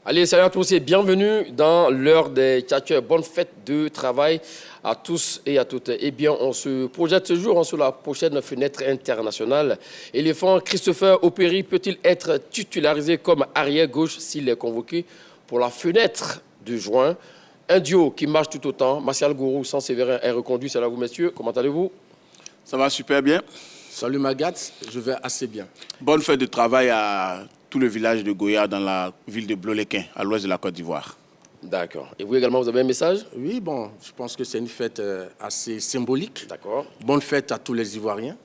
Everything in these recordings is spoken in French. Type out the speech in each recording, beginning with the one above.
Allez, salut à tous et bienvenue dans l'heure des tchatcheurs. Bonne fête de travail à tous et à toutes. Eh bien, on se projette ce jour sur la prochaine fenêtre internationale. Éléphant Christopher Opéry peut-il être titularisé comme arrière gauche s'il est convoqué pour la fenêtre de juin? Un duo qui marche tout autant. Martial Gourou sans Séverin est reconduit. Salut à vous, messieurs. Comment allez-vous? Ça va super bien. Salut Magat, je vais assez bien. Bonne fête de travail à tout le village de Goya dans la ville de Bloléquin, à l'ouest de la Côte d'Ivoire. D'accord. Et vous également, vous avez un message? Oui, bon, je pense que c'est une fête assez symbolique. D'accord. Bonne fête à tous les Ivoiriens.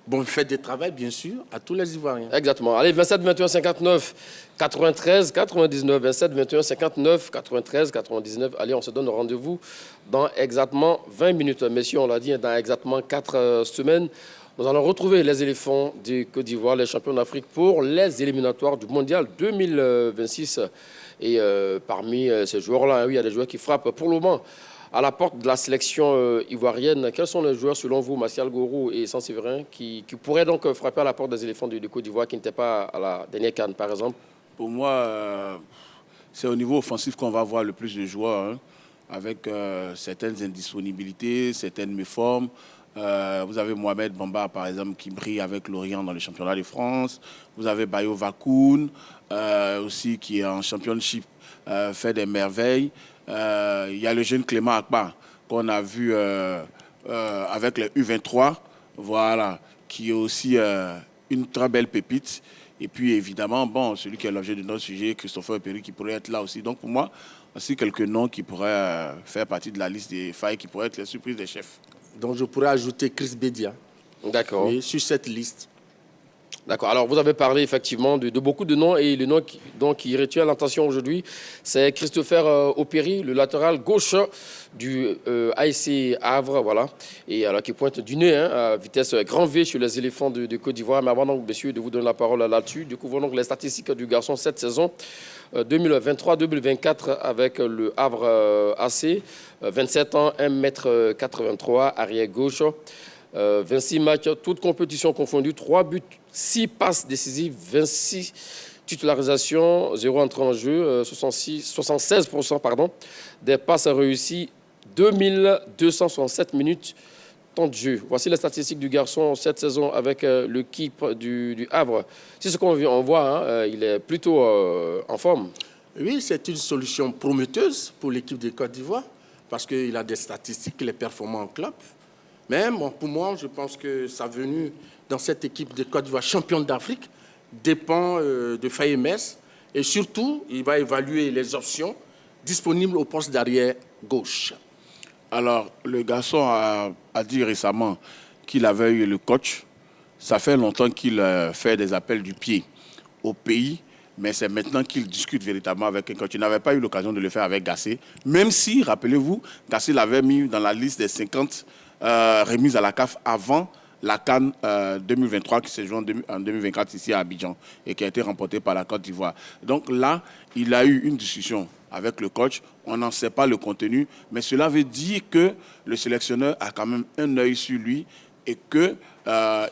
Bonne fête de travail, bien sûr, à tous les Ivoiriens. Exactement. Allez, 27 21 59 93 99. 27 21 59 93 99. Allez, on se donne rendez-vous dans exactement 20 minutes. Messieurs, on l'a dit, dans exactement 4 semaines. Nous allons retrouver les éléphants de Côte d'Ivoire, les champions d'Afrique, pour les éliminatoires du Mondial 2026. Et parmi ces joueurs-là, oui, il y a des joueurs qui frappent pour le moment à la porte de la sélection ivoirienne. Quels sont les joueurs, selon vous, Martial Gourou et Sans Séverin, qui pourraient donc frapper à la porte des éléphants de Côte d'Ivoire qui n'étaient pas à la dernière CAN, par exemple? Pour moi, c'est au niveau offensif qu'on va voir le plus de joueurs, hein, avec certaines indisponibilités, certaines méformes. Vous avez Mohamed Bamba, par exemple, qui brille avec Lorient dans le championnat de France. Vous avez Bayo Vakoun, aussi, qui est en championship, fait des merveilles. Il y a le jeune Clément Akbar, qu'on a vu avec les U23, voilà, qui est aussi une très belle pépite. Et puis, évidemment, bon, celui qui est l'objet de notre sujet, Christopher Opéry, qui pourrait être là aussi. Donc, pour moi, aussi quelques noms qui pourraient faire partie de la liste des failles, qui pourraient être les surprises des chefs. Donc, je pourrais ajouter Chris Bedia. D'accord. Oui, sur cette liste. D'accord. Alors, vous avez parlé effectivement de beaucoup de noms et le nom qui retient l'attention aujourd'hui, c'est Christopher Opéry, le latéral gauche du ASC Havre, voilà, et alors qui pointe du nez à vitesse grand V sur les éléphants de Côte d'Ivoire. Mais avant donc, messieurs, de vous donner la parole là-dessus, découvrons donc les statistiques du garçon cette saison 2023-2024 avec le Havre AC. 27 ans, 1m83, arrière gauche. 26 matchs, toutes compétitions confondues, 3 buts, 6 passes décisives, 26 titularisations, 0 entrée en jeu, 76% des passes réussies, 2267 minutes temps de jeu. Voici les statistiques du garçon cette saison avec l'équipe du Havre. C'est ce qu'on voit, hein, il est plutôt en forme. Oui, c'est une solution prometteuse pour l'équipe de Côte d'Ivoire parce qu'il a des statistiques, il est performant en club. Mais bon, pour moi, je pense que sa venue dans cette équipe de Côte d'Ivoire championne d'Afrique dépend de Faye Metz. Et surtout, il va évaluer les options disponibles au poste d'arrière gauche. Alors, le garçon a dit récemment qu'il avait eu le coach. Ça fait longtemps qu'il fait des appels du pied au pays, mais c'est maintenant qu'il discute véritablement avec un coach. Il n'avait pas eu l'occasion de le faire avec Gassé, même si, rappelez-vous, Gassé l'avait mis dans la liste des 50 remises à la CAF avant la CAN 2023 qui s'est jouée en 2024 ici à Abidjan et qui a été remportée par la Côte d'Ivoire. Donc là, il a eu une discussion avec le coach. On n'en sait pas le contenu, mais cela veut dire que le sélectionneur a quand même un œil sur lui et que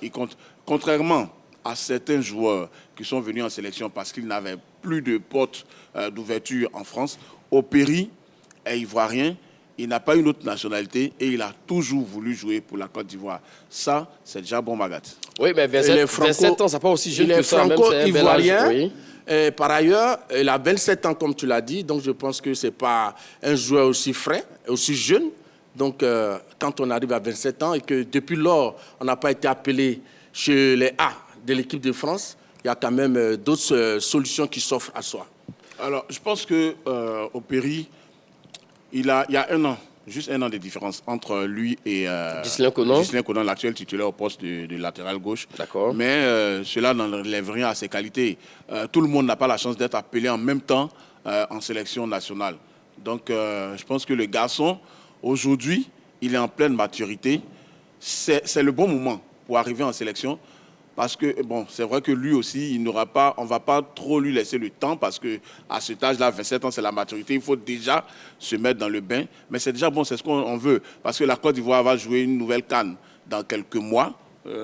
il compte. Contrairement à certains joueurs qui sont venus en sélection parce qu'ils n'avaient plus de porte d'ouverture en France, Opéry est ivoirien. Il n'a pas une autre nationalité et il a toujours voulu jouer pour la Côte d'Ivoire. Ça, c'est déjà bon, Magat. Oui, mais 27 ans, ça pas aussi jeune que ça. Il est franco-ivoirien. Oui. Par ailleurs, il a 27 ans, comme tu l'as dit. Donc, je pense que ce n'est pas un joueur aussi frais, aussi jeune. Donc, quand on arrive à 27 ans et que depuis lors, on n'a pas été appelé chez les A de l'équipe de France, il y a quand même d'autres solutions qui s'offrent à soi. Alors, je pense que Opéry, il y a un an, juste un an de différence entre lui et Ghislain Conan, l'actuel titulaire au poste de latéral gauche. D'accord. Mais cela n'enlève rien à ses qualités. Tout le monde n'a pas la chance d'être appelé en même temps en sélection nationale. Donc, je pense que le garçon, aujourd'hui, il est en pleine maturité. C'est le bon moment pour arriver en sélection. Parce que, bon, c'est vrai que lui aussi, on ne va pas trop lui laisser le temps parce qu'à cet âge-là, 27 ans, c'est la maturité. Il faut déjà se mettre dans le bain. Mais c'est déjà bon, c'est ce qu'on veut. Parce que la Côte d'Ivoire va jouer une nouvelle CAN dans quelques mois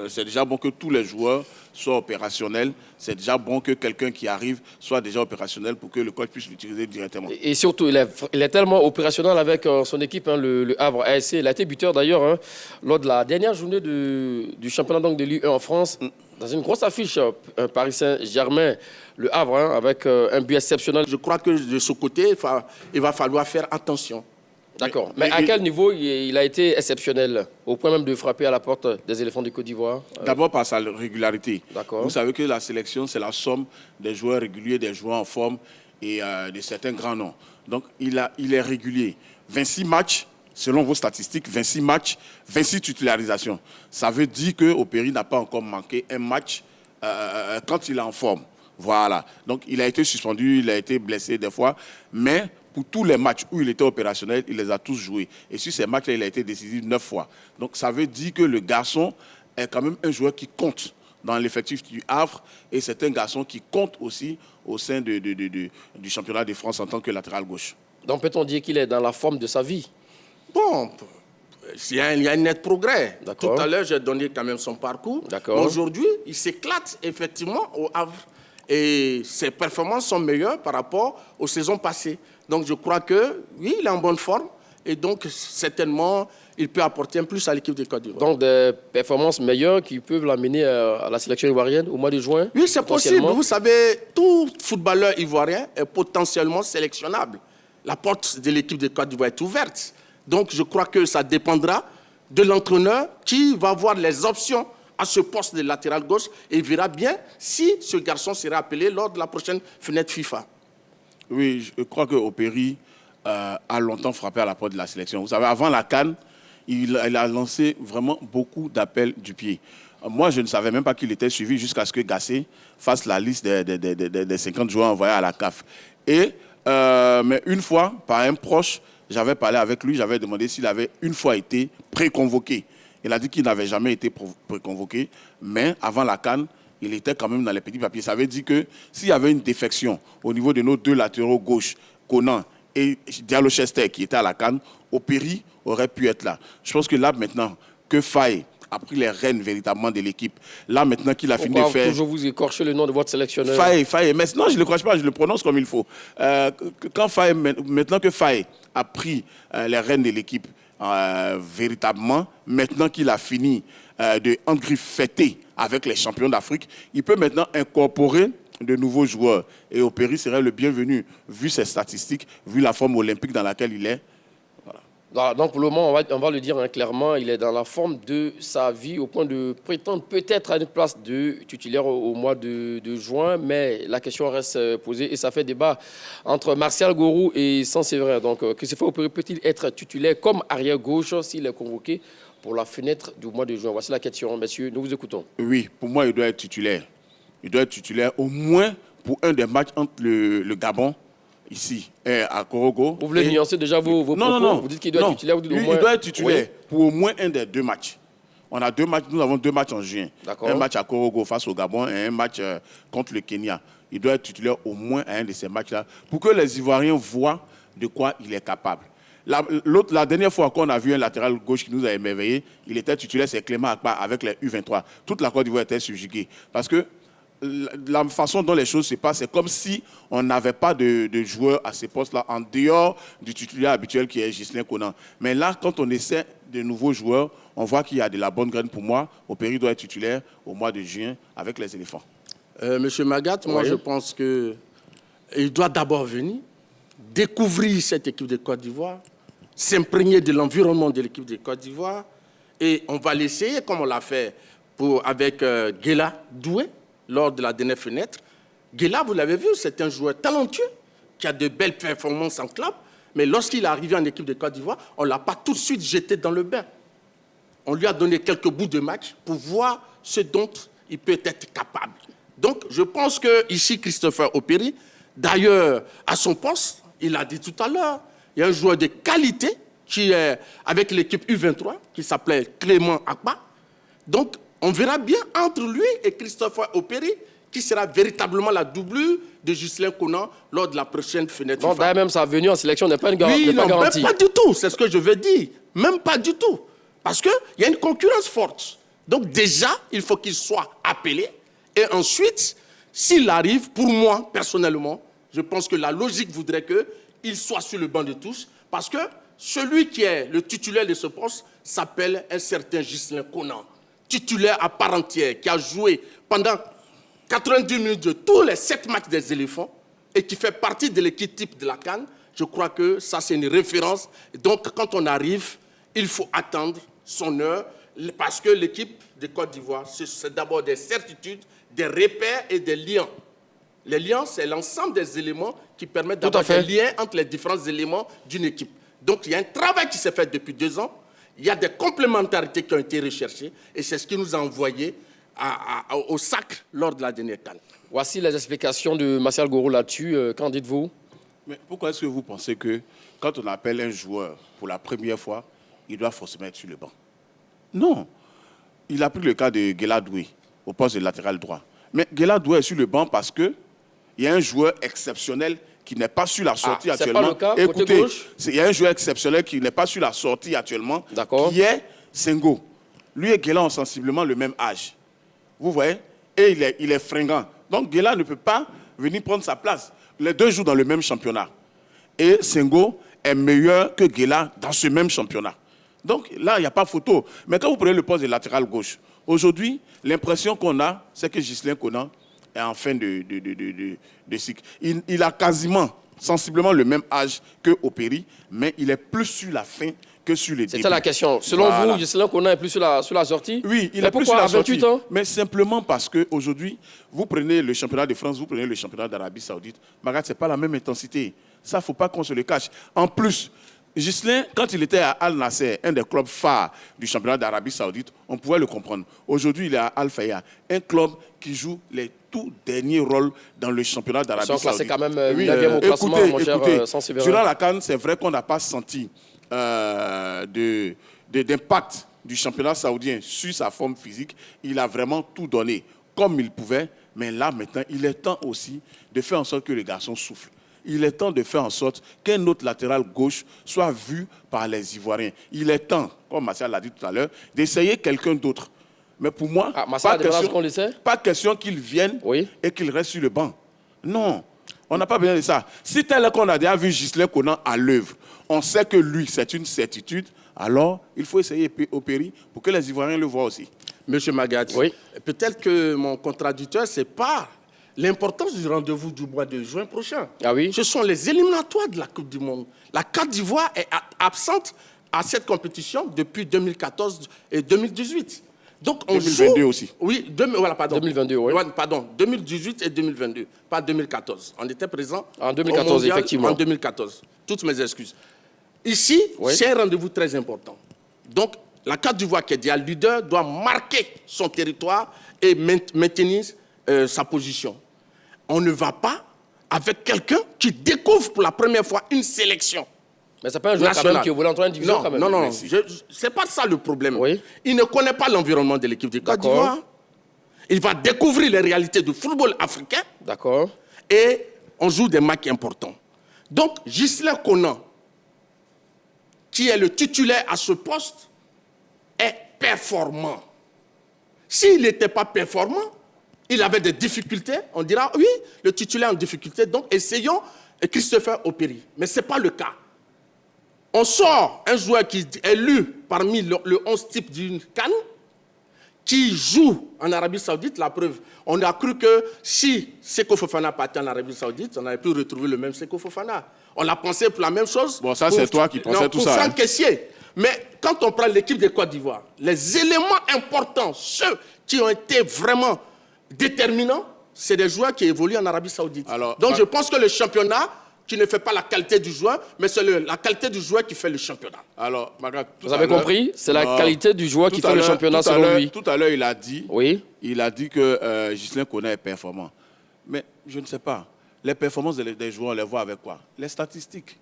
C'est déjà bon que tous les joueurs soient opérationnels. C'est déjà bon que quelqu'un qui arrive soit déjà opérationnel pour que le coach puisse l'utiliser directement. Et surtout, il est tellement opérationnel avec son équipe, hein, le Havre ASC. Il a été buteur d'ailleurs hein, lors de la dernière journée du championnat donc, de Ligue 1 en France. Dans une grosse affiche, Paris Saint-Germain, le Havre, hein, avec un but exceptionnel. Je crois que de ce côté, il va falloir faire attention. D'accord. Mais à quel niveau il a été exceptionnel, au point même de frapper à la porte des éléphants de Côte d'Ivoire? D'abord par sa régularité. D'accord. Vous savez que la sélection, c'est la somme des joueurs réguliers, des joueurs en forme et de certains grands noms. Donc, il est régulier. 26 matchs, selon vos statistiques, 26 matchs, 26 titularisations. Ça veut dire qu'Opéry n'a pas encore manqué un match quand il est en forme. Voilà. Donc, il a été suspendu, il a été blessé des fois, mais pour tous les matchs où il était opérationnel, il les a tous joués. Et sur ces matchs-là, il a été décisif 9 fois. Donc, ça veut dire que le garçon est quand même un joueur qui compte dans l'effectif du Havre et c'est un garçon qui compte aussi au sein du championnat de France en tant que latéral gauche. Donc, peut-on dire qu'il est dans la forme de sa vie? Bon, il y a un net progrès. Tout D'accord. à l'heure, j'ai donné quand même son parcours. D'accord. Mais aujourd'hui, il s'éclate effectivement au Havre. Et ses performances sont meilleures par rapport aux saisons passées. Donc je crois que, oui, il est en bonne forme. Et donc, certainement, il peut apporter un plus à l'équipe de Côte d'Ivoire. Donc, des performances meilleures qui peuvent l'amener à la sélection ivoirienne au mois de juin? Oui, c'est possible. Vous savez, tout footballeur ivoirien est potentiellement sélectionnable. La porte de l'équipe de Côte d'Ivoire est ouverte. Donc, je crois que ça dépendra de l'entraîneur qui va voir les options à ce poste de latéral gauche et verra bien si ce garçon sera appelé lors de la prochaine fenêtre FIFA. Oui, je crois qu'Opéry a longtemps frappé à la porte de la sélection. Vous savez, avant la CAN, il a lancé vraiment beaucoup d'appels du pied. Moi, je ne savais même pas qu'il était suivi jusqu'à ce que Gassé fasse la liste des 50 joueurs envoyés à la CAF. Mais une fois, par un proche, j'avais parlé avec lui, j'avais demandé s'il avait une fois été préconvoqué. Il a dit qu'il n'avait jamais été préconvoqué, mais avant la CAN, il était quand même dans les petits papiers. Ça veut dire que s'il y avait une défection au niveau de nos deux latéraux gauche, Conan et Diallo Chester, qui étaient à la CAN, Opéry aurait pu être là. Je pense que là, maintenant, que Faye a pris les rênes véritablement de l'équipe, là, maintenant qu'il a fini de faire... toujours vous écorcher le nom de votre sélectionneur? Faye, mais non, je ne le crois pas, je le prononce comme il faut. Maintenant que Faye a pris les rênes de l'équipe, véritablement, maintenant qu'il a fini de fêter avec les champions d'Afrique, il peut maintenant incorporer de nouveaux joueurs. Et Opéry serait le bienvenu, vu ses statistiques, vu la forme olympique dans laquelle il est. Voilà, donc pour le moment, on va le dire hein, clairement, il est dans la forme de sa vie au point de prétendre peut-être à une place de titulaire au mois de juin, mais la question reste posée et ça fait débat entre Martial Gourou et Saint-Séverin. Donc Christopher Opéry peut-il être titulaire comme arrière-gauche s'il est convoqué pour la fenêtre du mois de juin? Voici la question, messieurs, nous vous écoutons. Oui, pour moi, il doit être titulaire. Il doit être titulaire au moins pour un des matchs entre le Gabon, ici, et à Korogo. Vous voulez nuancer déjà vos propos? Non. Vous dites qu'il doit être titulaire, vous dites au moins... Il doit être titulaire Oui. pour au moins un des deux matchs. On a deux matchs, nous avons deux matchs en juin. Un match à Korogo face au Gabon et un match contre le Kenya. Il doit être titulaire au moins à un de ces matchs-là pour que les Ivoiriens voient de quoi il est capable. La dernière fois qu'on a vu un latéral gauche qui nous a émerveillés, il était titulaire, c'est Clément Akpa avec les U23. Toute la Côte d'Ivoire était subjuguée. Parce que la façon dont les choses se passent, c'est comme si on n'avait pas de joueurs à ces postes-là, en dehors du titulaire habituel qui est Ghislain Conan. Mais là, quand on essaie de nouveaux joueurs, on voit qu'il y a de la bonne graine pour moi. Opéry doit être titulaire au mois de juin avec les éléphants. Monsieur Magat, moi je pense qu'il doit d'abord venir, découvrir cette équipe de Côte d'Ivoire, s'imprégner de l'environnement de l'équipe de Côte d'Ivoire, et on va l'essayer comme on l'a fait avec Guela Doué lors de la dernière fenêtre. Guela, vous l'avez vu, c'est un joueur talentueux qui a de belles performances en club, mais lorsqu'il est arrivé en équipe de Côte d'Ivoire, on ne l'a pas tout de suite jeté dans le bain. On lui a donné quelques bouts de match pour voir ce dont il peut être capable. Donc, je pense qu'ici, Christopher Opéry, d'ailleurs, à son poste, il a dit tout à l'heure, il y a un joueur de qualité qui est avec l'équipe U23, qui s'appelait Clément Akpa. Donc, on verra bien entre lui et Christopher Opéry qui sera véritablement la doublure de Ghislain Conan lors de la prochaine fenêtre FIFA. Donc, même sa venue en sélection n'est pas une garantie. Même pas du tout, c'est ce que je veux dire. Même pas du tout. Parce qu'il y a une concurrence forte. Donc déjà, il faut qu'il soit appelé. Et ensuite, s'il arrive, pour moi, personnellement, je pense que la logique voudrait qu'il soit sur le banc de touche. Parce que celui qui est le titulaire de ce poste s'appelle un certain Ghislain Conan. Titulaire à part entière, qui a joué pendant 90 minutes de tous les 7 matchs des éléphants et qui fait partie de l'équipe type de la CAN. Je crois que ça, c'est une référence. Donc, quand on arrive, il faut attendre son heure parce que l'équipe de Côte d'Ivoire, c'est d'abord des certitudes, des repères et des liens. Les liens, c'est l'ensemble des éléments qui permettent d'avoir des liens entre les différents éléments d'une équipe. Donc, il y a un travail qui s'est fait depuis 2 ans. Il y a des complémentarités qui ont été recherchées et c'est ce qui nous a envoyé au sac lors de la dernière CAN. Voici les explications de Martial Goro là-dessus. Qu'en dites-vous? Mais pourquoi est-ce que vous pensez que quand on appelle un joueur pour la première fois, il doit forcément être sur le banc? Non. Il a pris le cas de Guela Doué au poste de latéral droit. Mais Guela Doué est sur le banc parce qu'il y a un joueur exceptionnel qui n'est pas sur la sortie actuellement. C'est pas le cas, écoutez, côté gauche. il y a un joueur exceptionnel qui n'est pas sur la sortie actuellement, qui est Senghor. Lui et Guela ont sensiblement le même âge. Vous voyez? Et il est fringant. Donc Guela ne peut pas venir prendre sa place. Les deux jouent dans le même championnat. Et Senghor est meilleur que Guela dans ce même championnat. Donc là, il n'y a pas photo. Mais quand vous prenez le poste de latéral gauche, aujourd'hui, l'impression qu'on a, c'est que Ghislain Conan est en fin de cycle. Il a quasiment, sensiblement le même âge que Opéry, mais il est plus sur la fin que sur les débuts. C'était la question. Selon vous, Ghislain Conan est plus sur la sortie? Oui, il est plus sur la sortie. Mais simplement parce qu'aujourd'hui, vous prenez le championnat de France, vous prenez le championnat d'Arabie Saoudite, Magat, ce n'est pas la même intensité. Ça, il ne faut pas qu'on se le cache. En plus, Ghislain, quand il était à Al Nasser, un des clubs phares du championnat d'Arabie Saoudite, on pouvait le comprendre. Aujourd'hui, il est à Al Fayha, un club qui joue les tout derniers rôles dans le championnat d'Arabie Saoudite. C'est quand même 9e au classement, mon cher Sansevérien. Durant la CAN, c'est vrai qu'on n'a pas senti d'impact du championnat saoudien sur sa forme physique. Il a vraiment tout donné comme il pouvait. Mais là, maintenant, il est temps aussi de faire en sorte que les garçons soufflent. Il est temps de faire en sorte qu'un autre latéral gauche soit vu par les Ivoiriens. Il est temps, comme Martial l'a dit tout à l'heure, d'essayer quelqu'un d'autre. Mais pour moi, pas question qu'il vienne et qu'il reste sur le banc. Non, on n'a pas besoin de ça. Si tel est qu'on a déjà vu Ghislain Conan à l'œuvre, on sait que lui, c'est une certitude, alors il faut essayer Opéry pour que les Ivoiriens le voient aussi. Monsieur Magat, peut-être que mon contradicteur, ce n'est pas l'importance du rendez-vous du mois de juin prochain. Ah oui? Ce sont les éliminatoires de la Coupe du Monde. La Côte d'Ivoire est absente à cette compétition depuis 2014 et 2018. Donc on 2022 joue, aussi. Oui, voilà, pardon. 2022, oui. Pardon, 2018 et 2022, pas 2014. On était présent en 2014, mondial, effectivement. En 2014. Toutes mes excuses. Ici, c'est un rendez-vous très important. Donc, la Côte d'Ivoire, qui est déjà leader, doit marquer son territoire et maintenir sa position. On ne va pas avec quelqu'un qui découvre pour la première fois une sélection. Mais c'est pas un joueur quand même qui voulait entrer en division non, quand même. Non, c'est pas ça le problème. Il ne connaît pas l'environnement de l'équipe de Côte d'Ivoire. Il va découvrir les réalités du football africain. D'accord. Et on joue des matchs importants. Donc, Ghislain Conan, qui est le titulaire à ce poste, est performant. S'il n'était pas performant, il avait des difficultés, on dira, oui, le titulaire en difficulté, donc essayons Christopher Opéry. Mais ce n'est pas le cas. On sort un joueur qui est élu parmi le 11 type d'une CAN, qui joue en Arabie Saoudite, la preuve. On a cru que si Seko Fofana partait en Arabie Saoudite, on avait pu retrouver le même Seko Fofana. On a pensé pour la même chose. Bon, ça, c'est toi qui pensais tout ça. Franck Kessié. Mais quand on prend l'équipe de Côte d'Ivoire, les éléments importants, ceux qui ont été vraiment déterminants, c'est des joueurs qui évoluent en Arabie Saoudite. Donc je pense que le championnat, qui ne fait pas la qualité du joueur, mais c'est la qualité du joueur qui fait le championnat. Alors, Magat, vous avez compris? C'est la qualité du joueur qui fait le championnat selon lui. Tout à l'heure, il a dit, que Ghislain Conan est performant. Mais je ne sais pas. Les performances des joueurs, on les voit avec quoi? Les statistiques.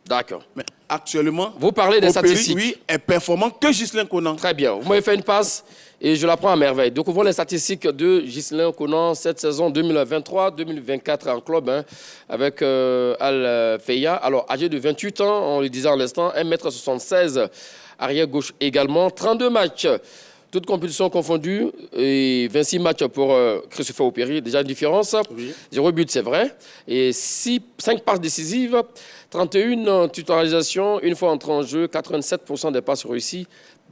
D'accord. Mais actuellement, vous parlez des statistiques. Oui, est performant que Ghislain Conan. Très bien. Vous m'avez fait une passe et je la prends à merveille. Donc, on voit les statistiques de Ghislain Conan cette saison 2023-2024 en club avec Al Fayha. Alors, âgé de 28 ans, on le disait en l'instant, 1m76, arrière gauche également, 32 matchs. Toutes compétitions confondues, et 26 matchs pour Christopher Opéry, déjà une différence. Oui. 0 but, c'est vrai. Et 5 passes décisives, 31 titularisations, une fois entré en jeu, 87% des passes réussies,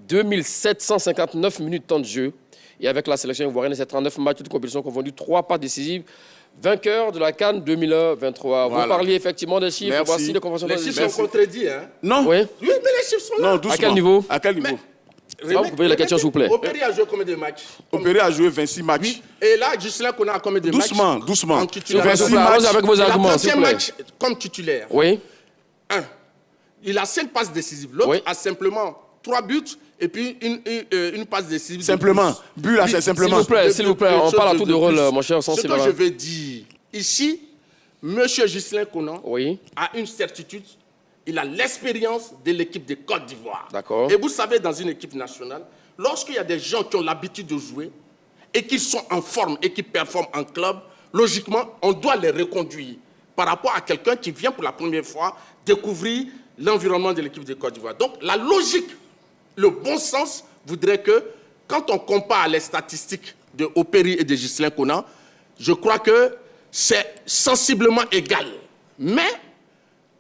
2759 minutes de temps de jeu. Et avec la sélection ivoirienne, c'est 39 matchs, toutes compétitions confondues, 3 passes décisives. Vainqueur de la CAN 2023. Voilà. Vous parliez effectivement des chiffres. Merci. Voici les conventions. Les chiffres sont contredits, hein? Non. Oui. Oui, mais les chiffres sont là. Non, doucement. À quel niveau? À quel niveau? vous pouvez la question, s'il vous plaît. Opéry a joué combien de matchs? Opéry a joué 26 matchs. Oui. Et là, Ghislain Konan a combien de matchs? Doucement. En titulaire. 26 S'il vous plaît, matchs. avec vos Il a arguments, s'il 30e vous plaît. match comme titulaire. Oui. 1. Il a 5 passes décisives. L'autre Oui. a simplement 3 buts et puis une passe décisive. de Simplement. plus. But là, Oui, c'est simplement. S'il vous plaît, on parle à tour de rôle, mon cher Ce que Sensibara. je veux dire, ici, M. Ghislain Konan Oui. a une certitude. Il a l'expérience de l'équipe de Côte d'Ivoire. D'accord. Et vous savez, dans une équipe nationale, lorsqu'il y a des gens qui ont l'habitude de jouer et qui sont en forme et qui performent en club, logiquement, on doit les reconduire par rapport à quelqu'un qui vient pour la première fois découvrir l'environnement de l'équipe de Côte d'Ivoire. Donc, la logique, le bon sens voudrait que, quand on compare les statistiques de Opéry et de Ghislain Konan, je crois que c'est sensiblement égal. Mais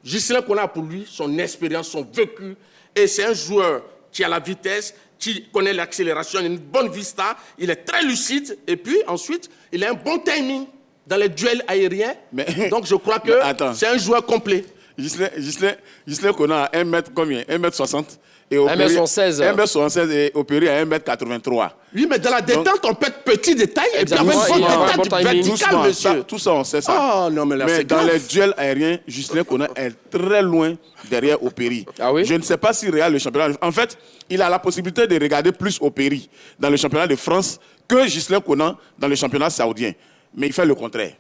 Ghislain Konan a pour lui son expérience, son vécu, et c'est un joueur qui a la vitesse, qui connaît l'accélération, il a une bonne vista, il est très lucide, et puis ensuite, il a un bon timing dans les duels aériens. Mais- Donc je crois Mais attends. que c'est un joueur complet. Ghislain Konan a 1 mètre combien? 1 mètre 60 et 1m76. 1 mètre 76 et Opéry à 1 mètre 83. Oui, mais dans la détente, on peut être petit détail et puis Exactement, avoir une il a un bonne bon détente timing. verticale, Doucement, monsieur. tout ça, on sait ça. Oh non, mais là, Mais c'est dans grave. les duels aériens, Ghislain Konan est très loin derrière Opéry. Ah oui? Je ne sais pas s'il regarde le championnat. En fait, il a la possibilité de regarder plus Opéry dans le championnat de France que Ghislain Konan dans le championnat saoudien. Mais il fait le contraire.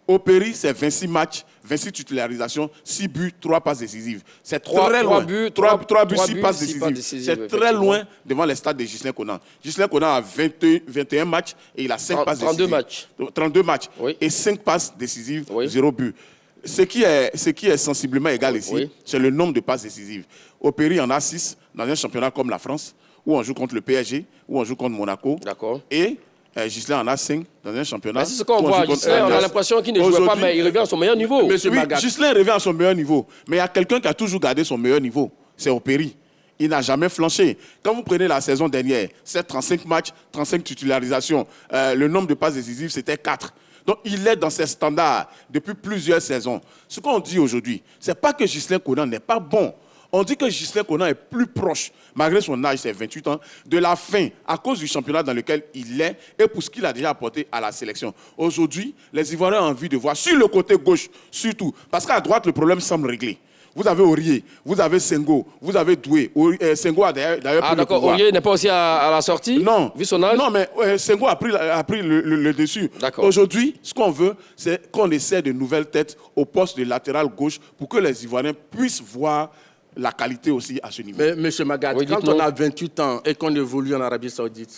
Opéry, c'est 26 matchs, 26 titularisations, 6 buts, 3 passes décisives. C'est Trois très loin. buts, 3 trois buts, 6 buts, passes six passes décisives. décisives, C'est très effectivement. loin devant les stades de Ghislain Konan. Ghislain Konan a 21 matchs et il a 5 passes 32 décisives. matchs. 32 matchs. Oui. Et 5 passes décisives, Oui. 0 but. Ce qui est sensiblement égal ici, Oui. c'est le nombre de passes décisives. Opéry en a 6 dans un championnat comme la France, où on joue contre le PSG, où on joue contre Monaco. D'accord. Et Ghislain en a 5 dans un championnat. Mais c'est ce qu'on où on voit. joue contre Ghislain, on a Nice. l'impression qu'il ne jouait pas, Aujourd'hui- mais il revient à son meilleur niveau. Monsieur Oui, Magat. Ghislain revient à son meilleur niveau. Mais il y a quelqu'un qui a toujours gardé son meilleur niveau. C'est Opéry. Il n'a jamais flanché. Quand vous prenez la saison dernière, c'est 35 matchs, 35 titularisations. Le nombre de passes décisives, c'était 4. Donc, il est dans ses standards depuis plusieurs saisons. Ce qu'on dit aujourd'hui, ce n'est pas que Ghislain Konan n'est pas bon. On dit que Ghislain Konan est plus proche, malgré son âge, c'est 28 ans, de la fin à cause du championnat dans lequel il est et pour ce qu'il a déjà apporté à la sélection. Aujourd'hui, les Ivoiriens ont envie de voir sur le côté gauche, surtout, parce qu'à droite, le problème semble réglé. Vous avez Aurier, vous avez Senghor, vous avez Doué. Senghor a d'ailleurs Ah, pris le d'accord. pouvoir. Aurier n'est pas aussi à la sortie? Non. Vu son âge? Non, mais Senghor a pris le dessus. D'accord. Aujourd'hui, ce qu'on veut, c'est qu'on essaie de nouvelles têtes au poste de latéral gauche pour que les Ivoiriens puissent voir la qualité aussi à ce niveau. Mais, monsieur Magat, Oui, quand dites-nous. on a 28 ans et qu'on évolue en Arabie Saoudite,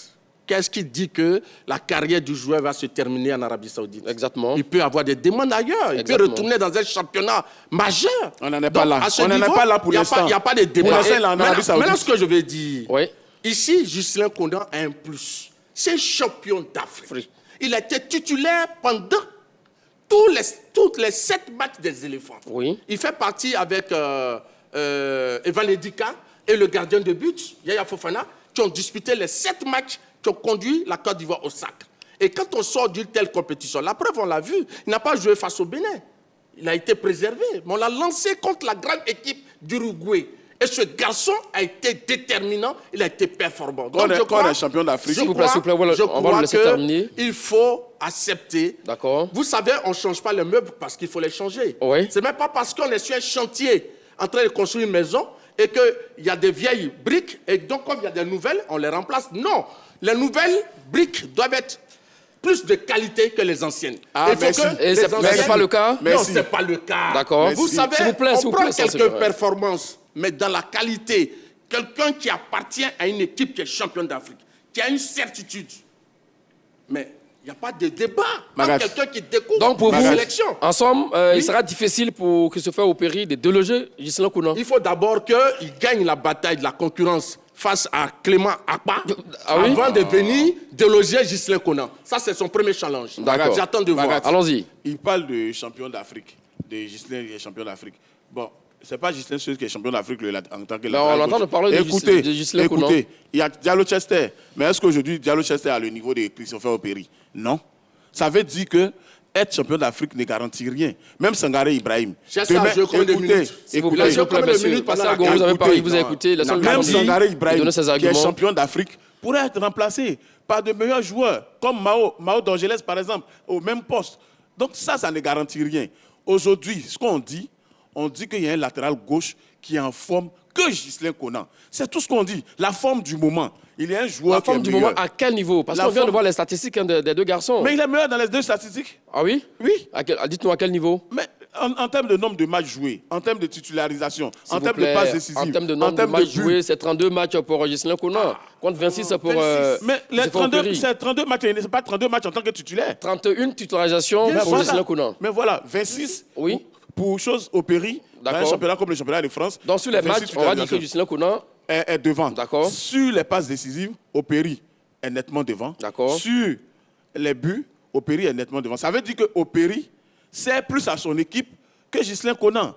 qu'est-ce qui dit que la carrière du joueur va se terminer en Arabie Saoudite? Exactement. Il peut avoir des demandes ailleurs. Il peut Exactement. retourner dans un championnat majeur. On n'en est Donc, pas là. à ce On n'en est niveau, pas là pour il y a l'instant. pas- Il n'y a pas de débat. Pour l'instant, il est en Arabie Maintenant, Saoudite. maintenant, ce que je veux dire, Oui. ici, Ghislain Konan a un plus. C'est un champion d'Afrique. Il a été titulaire pendant toutes les 7 matchs des éléphants. Oui. Il fait partie avec Evan Edika et le gardien de but, Yaya Fofana, qui ont disputé les 7 matchs qui ont conduit la Côte d'Ivoire au sacre. Et quand on sort d'une telle compétition, la preuve, on l'a vu, il n'a pas joué face au Bénin. Il a été préservé. Mais on l'a lancé contre la grande équipe d'Uruguay. Et ce garçon a été déterminant, il a été performant. Quand on est champion d'Afrique. S'il vous plaît, voilà, on va le laisser terminer. Il faut accepter. D'accord. Vous savez, on ne change pas les meubles parce qu'il faut les changer. Oui. Ce n'est même pas parce qu'on est sur un chantier en train de construire une maison et qu'il y a des vieilles briques et donc comme il y a des nouvelles, on les remplace. Non, les nouvelles briques doivent être plus de qualité que les anciennes. Ah, Il faut merci. que Et les c'est- mais anciennes- c'est pas le cas? Non, Merci. ce n'est pas le cas. D'accord. Vous Merci. savez, S'il vous plaît, on prend ça, c'est quelques vrai. performances, mais dans la qualité, quelqu'un qui appartient à une équipe qui est championne d'Afrique, qui a une certitude. Mais il n'y a pas de débat. Magat. Quand quelqu'un qui découvre Donc, pour la vous, sélection. en somme, Oui. il sera difficile pour Christopher Opéry de déloger Ghislain Konan. Il faut d'abord qu'il gagne la bataille de la concurrence face à Clément Akpa oui? avant de venir déloger Ghislain Konan. Ça, c'est son premier challenge. D'accord. J'attends de voir. Allons-y. Il parle de champion d'Afrique, de Ghislain qui est champion d'Afrique. Bon, c'est pas Ghislain Seul qui est champion d'Afrique en tant que latéral on entend gauche. parler de Ghislain Konan. Écoutez, il y a Diallo Chester. Mais est-ce qu'aujourd'hui, Diallo Chester a le niveau de Christopher Operi? Non. Ça veut dire que être champion d'Afrique ne garantit rien. Même Sangaré Ibrahim. Chester a joué combien de minutes? S'il vous plaît, monsieur. Pascal Goro, vous avez parlé, vous avez écouté. Même Sangaré Ibrahim, qui est arguments. champion d'Afrique, pourrait être remplacé par de meilleurs joueurs, comme Mao d'Angeles, par exemple, au même poste. Donc ça ne garantit rien. Aujourd'hui, ce qu'on dit, on dit qu'il y a un latéral gauche qui est en forme que Ghislain Konan. C'est tout ce qu'on dit. La forme du moment. Il y a un joueur qui est meilleur. La forme du moment, à quel niveau? Parce qu'on vient de voir les statistiques des deux garçons. Mais il est meilleur dans les deux statistiques. Ah oui? Oui. Dites-nous à quel niveau? Mais en termes de nombre de matchs joués, en termes de titularisation, en termes de passes décisives, en termes de nombre de matchs joués, c'est 32 matchs pour Ghislain Konan, contre 26 pour... mais les 32 matchs, ce n'est pas 32 matchs en tant que titulaire. 31 titularisations pour Ghislain Konan. Mais voilà, 26 oui. pour chose Operi, dans un championnat comme le championnat de France. Donc sur les matchs, on va dire que Ghislain Konan est devant. D'accord. Sur les passes décisives, Operi est nettement devant. D'accord. Sur les buts, Operi est nettement devant. Ça veut dire que Operi sert plus à son équipe que Ghislain Konan.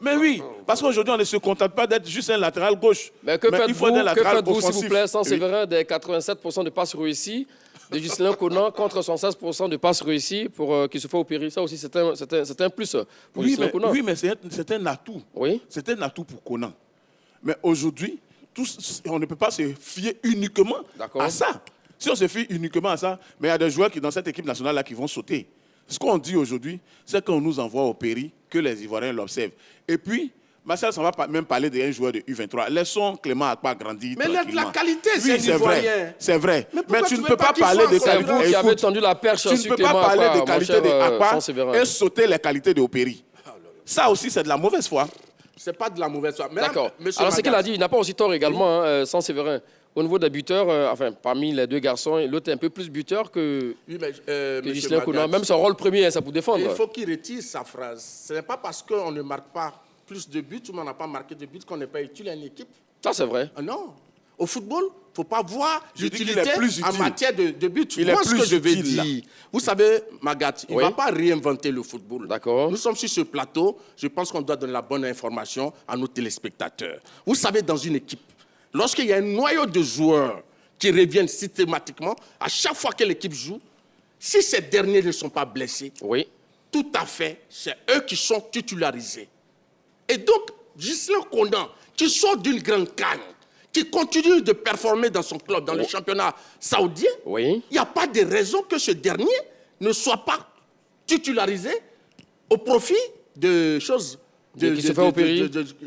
Mais oui, parce qu'aujourd'hui, on ne se contente pas d'être juste un latéral gauche. Mais que faites-vous, s'il vous plaît, sans Séverin, des 87% de passes réussies de Ghislain Konan contre 116% de passes réussies pour Christopher Operi? Ça aussi, c'est un plus pour Ghislain Konan. Oui, mais c'est un atout. Oui. C'est un atout pour Konan. Mais aujourd'hui, on ne peut pas se fier uniquement à ça. Si on se fie uniquement à ça, mais il y a des joueurs qui, dans cette équipe nationale-là qui vont sauter. Ce qu'on dit aujourd'hui, c'est qu'on nous envoie au Péri, que les Ivoiriens l'observent. Et puis, Marcel, ça ne va pas même parler d'un joueur de U23. Laissons Clément Akpa grandir. Mais la qualité, oui, c'est vrai. C'est vrai. Mais tu ne peux pas parler de qualité. C'est vous qui avez tendu la perche sur Clément Akpa. Tu ne peux pas parler de qualité d'Akpa et sauter les qualités de Operi. Ça aussi, c'est de la mauvaise foi. C'est pas de la mauvaise foi. D'accord. Alors, ce qu'il a dit, il n'a pas aussi tort également, sans Séverin. Au niveau des buteurs, enfin, parmi les deux garçons, l'autre est un peu plus buteur que Ghislain Konan. Même son rôle premier, c'est pour défendre. Il faut qu'il retire sa phrase. Ce n'est pas parce qu'on ne marque pas plus de buts, ou on n'a pas marqué de buts, qu'on n'est pas utile à une équipe. Ça, c'est vrai. Ah non. Au football, il ne faut pas voir l'utilité en matière de buts. Moi, ce que je vais dire, vous savez, Magath, il ne va pas réinventer le football. D'accord. Nous sommes sur ce plateau. Je pense qu'on doit donner la bonne information à nos téléspectateurs. Vous savez, dans une équipe, lorsqu'il y a un noyau de joueurs qui reviennent systématiquement, à chaque fois que l'équipe joue, si ces derniers ne sont pas blessés, oui, tout à fait, c'est eux qui sont titularisés. Et donc, Ghislain Konan, qui sort d'une grande canne, qui continue de performer dans son club, dans le championnat saoudien, il n'y a pas de raison que ce dernier ne soit pas titularisé au profit de choses de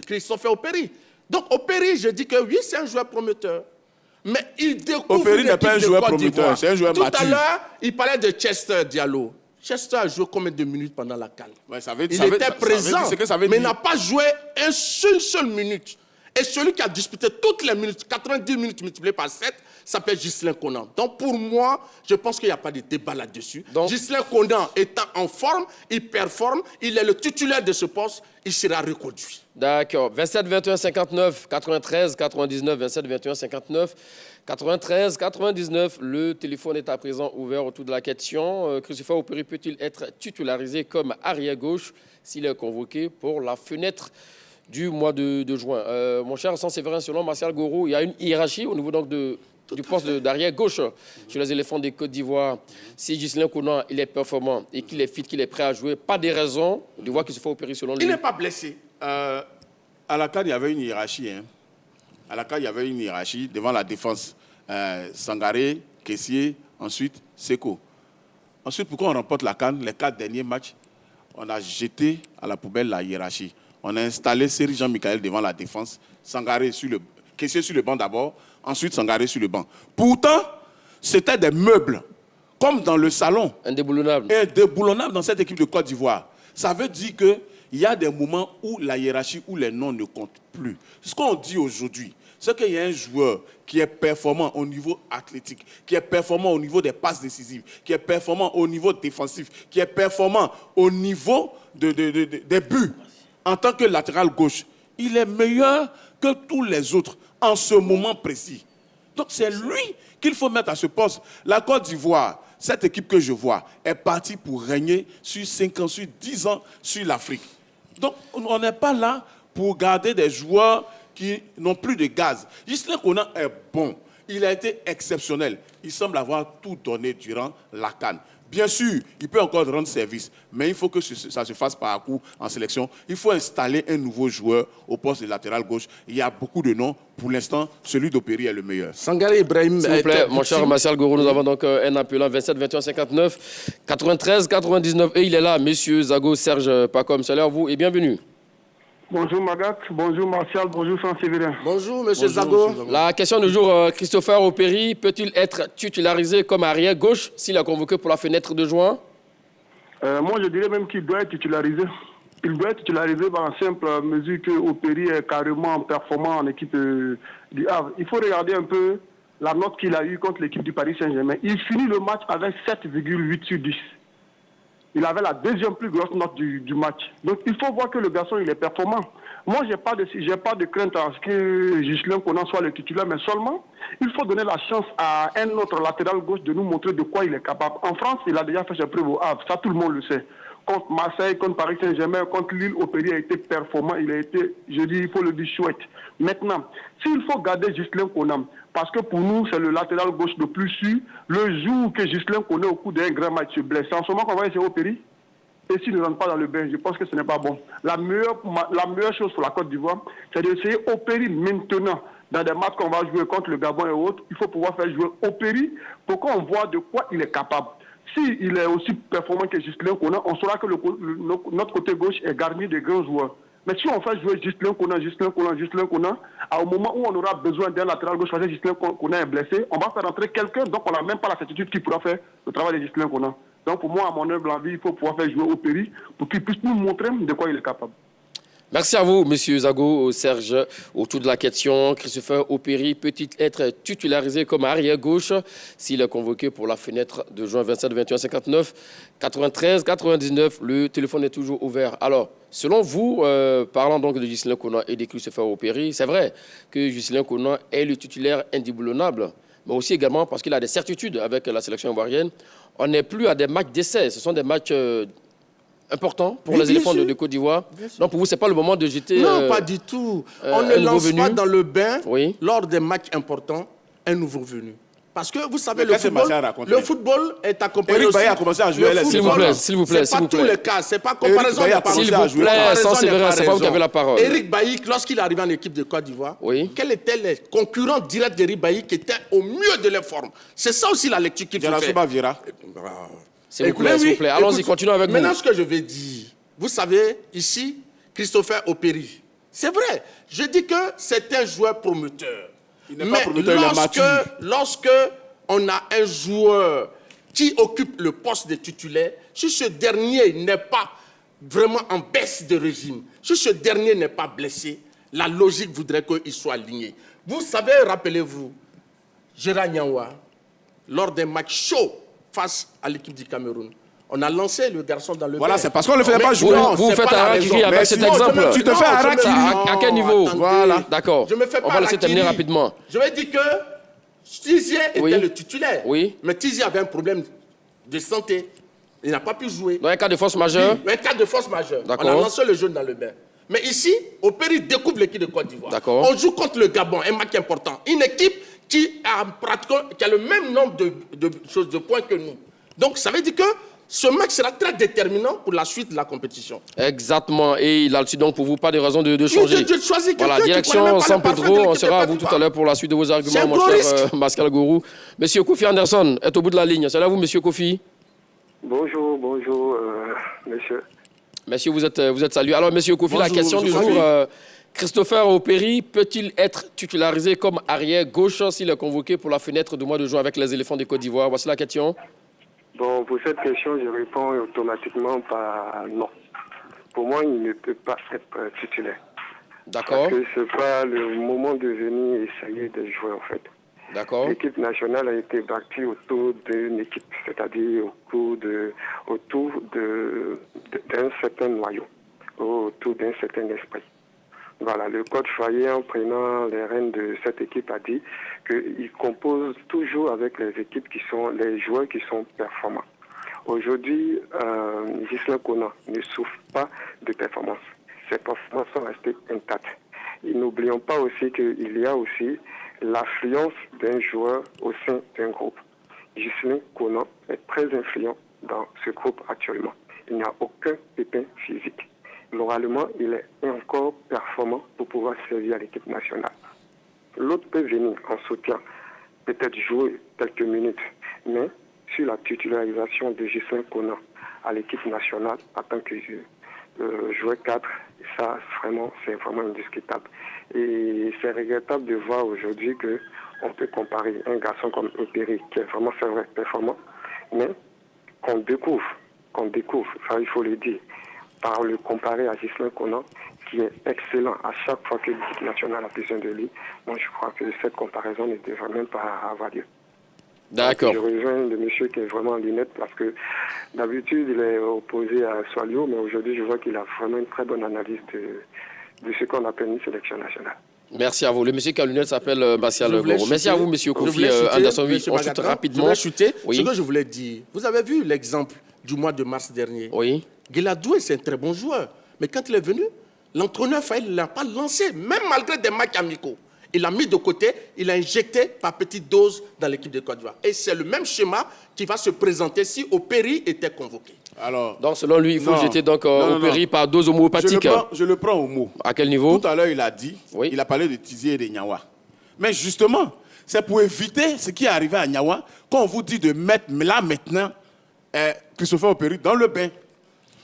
Christopher Operi. Donc, Operi, je dis que oui, c'est un joueur prometteur. Mais il découvre Operi n'est pas un joueur prometteur, c'est un joueur mature. Tout à l'heure, il parlait de Chester Diallo. Chester a joué combien de minutes pendant la CAN? Il était présent, mais n'a pas joué une seule minute. Et celui qui a disputé toutes les minutes, 90 minutes multipliées par 7, s'appelle Ghislain Konan. Donc pour moi, je pense qu'il n'y a pas de débat là-dessus. Ghislain Konan étant en forme, il performe, il est le titulaire de ce poste, il sera reconduit. D'accord. 27 21 59 93 99 27 21 59 93 99. Le téléphone est à présent ouvert autour de la question. Christopher Operi peut-il être titularisé comme arrière gauche s'il est convoqué pour la fenêtre du mois de juin? Mon cher Séverin, selon Martial Goro, il y a une hiérarchie au niveau donc du poste d'arrière gauche sur les éléphants de Côte d'Ivoire. Si Ghislain Konan il est performant et qu'il est fit, qu'il est prêt à jouer, pas de raison de voir qu'il se fait opérer selon lui. Il n'est pas blessé. À la CAN, il y avait une hiérarchie. À la CAN, il y avait une hiérarchie devant la défense. Sangaré, Kessié, ensuite Seko. Ensuite, pourquoi on remporte la CAN, les 4 derniers matchs, on a jeté à la poubelle la hiérarchie. On a installé Seri Jean-Michel devant la défense, Sangaré Kessié sur le banc d'abord, ensuite Sangaré sur le banc. Pourtant, c'était des meubles, comme dans le salon. Indéboulonnables. Indéboulonnables dans cette équipe de Côte d'Ivoire. Ça veut dire qu'il y a des moments où la hiérarchie, où les noms ne comptent plus. Ce qu'on dit aujourd'hui, c'est qu'il y a un joueur qui est performant au niveau athlétique, qui est performant au niveau des passes décisives, qui est performant au niveau défensif, qui est performant au niveau des buts. En tant que latéral gauche, il est meilleur que tous les autres en ce moment précis. Donc c'est lui qu'il faut mettre à ce poste. La Côte d'Ivoire, cette équipe que je vois, est partie pour régner sur 5 ans, sur 10 ans sur l'Afrique. Donc on n'est pas là pour garder des joueurs qui n'ont plus de gaz. Ghislain Konan est bon. Il a été exceptionnel. Il semble avoir tout donné durant la CAN. Bien sûr, il peut encore rendre service, mais il faut que ça se fasse par coup en sélection. Il faut installer un nouveau joueur au poste de latéral gauche. Il y a beaucoup de noms. Pour l'instant, celui d'Opéry est le meilleur. Sangaré Ibrahim. S'il vous plaît, mon cher Martial Gourou, nous avons donc un appelant 27 21 59 93 99. Et il est là, monsieur Zago Serge Pacom. Salut à vous et bienvenue. Bonjour Magat, bonjour Martial, bonjour Saint-Séverin. Bonjour, monsieur Zago. La question du jour, Christopher Opéry peut-il être titularisé comme arrière gauche s'il est convoqué pour la fenêtre de juin? Moi, je dirais même qu'il doit être titularisé. Il doit être titularisé par la simple mesure que Opéry est carrément performant en équipe du Havre. Il faut regarder un peu la note qu'il a eue contre l'équipe du Paris Saint-Germain. Il finit le match avec 7,8 sur 10. Il avait la deuxième plus grosse note du match. Donc il faut voir que le garçon, il est performant. Moi, j'ai pas de crainte à ce que Ghislain Konan soit le titulaire, mais seulement, il faut donner la chance à un autre latéral gauche de nous montrer de quoi il est capable. En France, il a déjà fait ses preuves au Havre, ça tout le monde le sait. Contre Marseille, contre Paris Saint-Germain, contre Lille, Opéry a été performant, il a été, je dis, il faut le dire, chouette. Maintenant, s'il faut garder Ghislain Konan, parce que pour nous, c'est le latéral gauche le plus sûr, le jour que Ghislain Konan, au cours d'un grand match, se blesse, c'est en ce moment qu'on va essayer Opéry. Et s'il ne rentre pas dans le bain, je pense que ce n'est pas bon. La meilleure chose pour la Côte d'Ivoire, c'est d'essayer Opéry maintenant. Dans des matchs qu'on va jouer contre le Gabon et autres, il faut pouvoir faire jouer Opéry pour qu'on voit de quoi il est capable. S'il est aussi performant que Ghislain Konan, on saura que notre côté gauche est garni de grands joueurs. Mais si on fait jouer Ghislain Konan, au moment où on aura besoin d'un latéral gauche, parce que Ghislain Konan est blessé, on va faire entrer quelqu'un, donc on n'a même pas la certitude qu'il pourra faire le travail de Ghislain Konan. Donc pour moi, à mon humble avis, il faut pouvoir faire jouer Opéry pour qu'il puisse nous montrer de quoi il est capable. Merci à vous, monsieur Zago Serge. Autour de la question, Christopher Opéry peut-il être titularisé comme arrière gauche s'il est convoqué pour la fenêtre de juin 27 21 59 93 99? Le téléphone est toujours ouvert. Alors, selon vous, parlant donc de Ghislain Konan et de Christopher Opéry, c'est vrai que Ghislain Konan est le titulaire indéboulonnable, mais aussi également parce qu'il a des certitudes avec la sélection ivoirienne. On n'est plus à des matchs d'essai, ce sont des matchs important pour les éléphants de Côte d'Ivoire. Donc pour vous, ce n'est pas le moment de jeter... Non, pas du tout. On ne lance pas dans le bain, lors des matchs importants, un nouveau venu. Parce que vous savez, le football est accompagné Eric Bailly a commencé à jouer. S'il vous plaît, s'il vous plaît. Ce n'est pas tous les cas, ce n'est pas comparaison. S'il vous plaît, sans sévère, ce n'est pas vous qui avez la parole. Eric Bailly, lorsqu'il est arrivé en équipe de Côte d'Ivoire, quels étaient les concurrents directs d'Eric Bailly qui étaient au mieux de leur forme? C'est ça aussi la lecture qu'il faut faire. S'il vous plaît, allons-y, continuons avec vous. Maintenant, ce que je vais dire, vous savez, ici, Christopher Opéry, c'est vrai, je dis que c'est un joueur prometteur. Il n'est pas prometteur, il est mature. Lorsque on a un joueur qui occupe le poste de titulaire, si ce dernier n'est pas vraiment en baisse de régime, si ce dernier n'est pas blessé, la logique voudrait qu'il soit aligné. Vous savez, rappelez-vous, Gérard Niawa, lors des matchs chauds, face à l'équipe du Cameroun. On a lancé le garçon dans le Voilà, c'est parce qu'on ne le faisait pas jouer. Vous faites un harakiri avec cet exemple. Tu te fais un harakiri. À quel niveau? Voilà. D'accord. On va laisser terminer rapidement. Je vais dire que Tizier était le titulaire. Oui. Mais Tizier avait un problème de santé. Il n'a pas pu jouer. Dans un cas de force majeure? Un cas de force majeure. On a lancé le jeune dans le bain. Mais ici, Opéry découvre l'équipe de Côte d'Ivoire. On joue contre le Gabon, un match important. Une équipe qui a le même nombre de points que nous. Donc, ça veut dire que ce match sera très déterminant pour la suite de la compétition. Exactement. Et là-dessus, donc, pour vous, pas de raison de changer. Je choisis quelqu'un direction San Pedro, on sera à vous tout à l'heure pour la suite de vos arguments, mon cher Martial Gourou. Monsieur Kofi Anderson est au bout de la ligne. Salut à vous, monsieur Kofi. Bonjour, monsieur. Monsieur, vous êtes salué. Alors, monsieur Kofi, la question du jour... Christopher Opéry peut-il être titularisé comme arrière gauche s'il est convoqué pour la fenêtre du mois de juin avec les éléphants de Côte d'Ivoire? Voici la question. Bon, pour cette question, je réponds automatiquement par non. Pour moi, il ne peut pas être titulaire. D'accord. Parce que ce n'est pas le moment de venir essayer de jouer, en fait. D'accord. L'équipe nationale a été bâtie autour d'une équipe, c'est-à-dire autour d'un certain noyau, autour d'un certain esprit. Voilà, le coach Foyer, en prenant les rênes de cette équipe, a dit qu'il compose toujours avec les équipes les joueurs qui sont performants. Aujourd'hui, Ghislain Konan ne souffre pas de performance. Ses performances sont restées intactes. Et n'oublions pas aussi qu'il y a aussi l'affluence d'un joueur au sein d'un groupe. Ghislain Konan est très influent dans ce groupe actuellement. Il n'y a aucun pépin physique. Moralement, il est encore performant pour pouvoir servir à l'équipe nationale. L'autre peut venir en soutien, peut-être jouer quelques minutes, mais sur la titularisation de Ghislain Konan à l'équipe nationale en tant que joueur 4, ça c'est vraiment indiscutable. Et c'est regrettable de voir aujourd'hui qu'on peut comparer un garçon comme Opéry, qui est vraiment, c'est vrai, performant, mais qu'on découvre, ça il faut le dire, par le comparer à Ghislain Konan, qui est excellent à chaque fois que l'équipe nationale a besoin de lui. Moi, je crois que cette comparaison ne devrait même pas avoir lieu. D'accord. Je rejoins le monsieur qui est vraiment en lunettes parce que d'habitude, il est opposé à Soalio, mais aujourd'hui, je vois qu'il a vraiment une très bonne analyse de ce qu'on appelle une sélection nationale. Merci à vous. Le monsieur qui a lunettes s'appelle Bassial Goro. Merci à vous, monsieur Kofi Anderson. Oui, on chute rapidement. Je voulais chuter. Oui. Ce que je voulais dire, vous avez vu l'exemple du mois de mars dernier. Oui. Guéladoué, c'est un très bon joueur. Mais quand il est venu, l'entraîneur Faïl ne l'a pas lancé, même malgré des matchs amicaux. Il l'a mis de côté, il l'a injecté par petites doses dans l'équipe de Côte d'Ivoire. Et c'est le même schéma qui va se présenter si Opéry était convoqué. Alors, Donc, selon lui, il faut jeter Opéry par dose homéopathique. Je le prends au mot. À quel niveau? Tout à l'heure, il a dit, Oui. il a parlé de Tizier et de Niawa. Mais justement, c'est pour éviter ce qui est arrivé à Niawa, qu'on vous dit de mettre là maintenant Christopher Opéry dans le bain.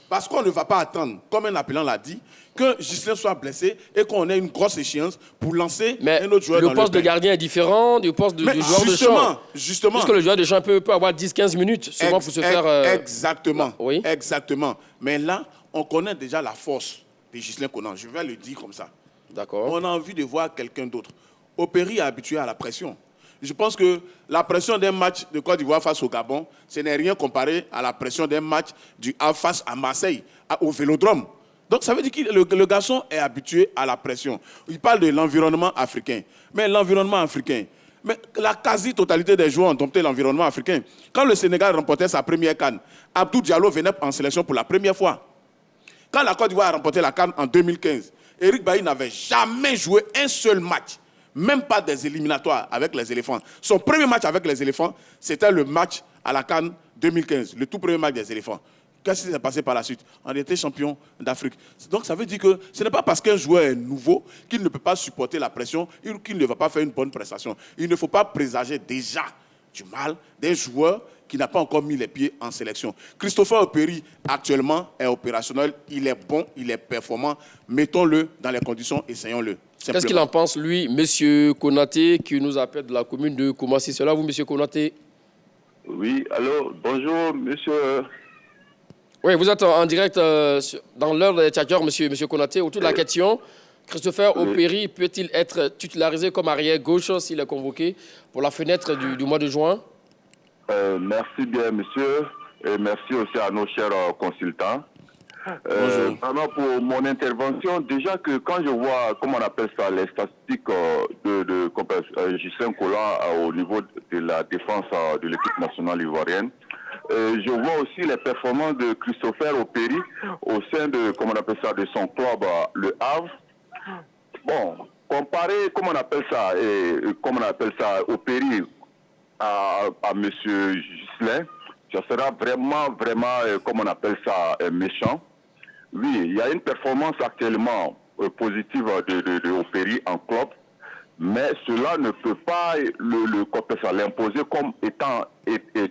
Parce qu'on ne va pas attendre, comme un appelant l'a dit, que Ghislain soit blessé et qu'on ait une grosse échéance pour lancer un autre joueur dans le bain. Le poste de gardien est différent du poste du joueur de champ. Justement. Parce que le joueur de champ peut avoir 10-15 minutes souvent pour se faire... Exactement. Oui. Exactement. Mais là, on connaît déjà la force de Ghislain Konan. Je vais le dire comme ça. D'accord. On a envie de voir quelqu'un d'autre. Opéry est habitué à la pression. Je pense que la pression d'un match de Côte d'Ivoire face au Gabon, ce n'est rien comparé à la pression d'un match du Havre face à Marseille, au Vélodrome. Donc ça veut dire que le garçon est habitué à la pression. Il parle de l'environnement africain. Mais l'environnement africain, mais la quasi-totalité des joueurs ont dompté l'environnement africain. Quand le Sénégal remportait sa première CAN, Abdou Diallo venait en sélection pour la première fois. Quand la Côte d'Ivoire a remporté la CAN en 2015, Eric Bailly n'avait jamais joué un seul match. Même pas des éliminatoires avec les éléphants. Son premier match avec les éléphants, c'était le match à la CAN 2015, le tout premier match des éléphants. Qu'est-ce qui s'est passé par la suite? On était champion d'Afrique. Donc ça veut dire que ce n'est pas parce qu'un joueur est nouveau qu'il ne peut pas supporter la pression ou qu'il ne va pas faire une bonne prestation. Il ne faut pas présager déjà du mal d'un joueur qui n'a pas encore mis les pieds en sélection. Christopher Opéry, actuellement, est opérationnel. Il est bon, il est performant. Mettons-le dans les conditions, essayons-le. Qu'est-ce qu'il en pense, lui, M. Konaté, qui nous appelle de la commune de Koumassi? C'est là, vous, M. Konaté? Oui, alors, bonjour, monsieur. Oui, vous êtes en direct dans l'heure des tchatcheurs, M. Konaté. Autour de la question, Christopher Opéry peut-il être titularisé comme arrière gauche s'il est convoqué pour la fenêtre du mois de juin? Merci bien, monsieur, et merci aussi à nos chers consultants. Vraiment pour mon intervention, déjà que quand je vois, comment on appelle ça, les statistiques de Ghislain Konan au niveau de la défense de l'équipe nationale ivoirienne, je vois aussi les performances de Christopher Opéry au sein de, comment on appelle ça, de son club, le Havre. Bon, comparer, comment on appelle ça, Opéry à M. Ghislain, ça sera vraiment, comment on appelle ça, méchant. Oui, il y a une performance actuellement positive de Opéry en club, mais cela ne peut pas l'imposer comme étant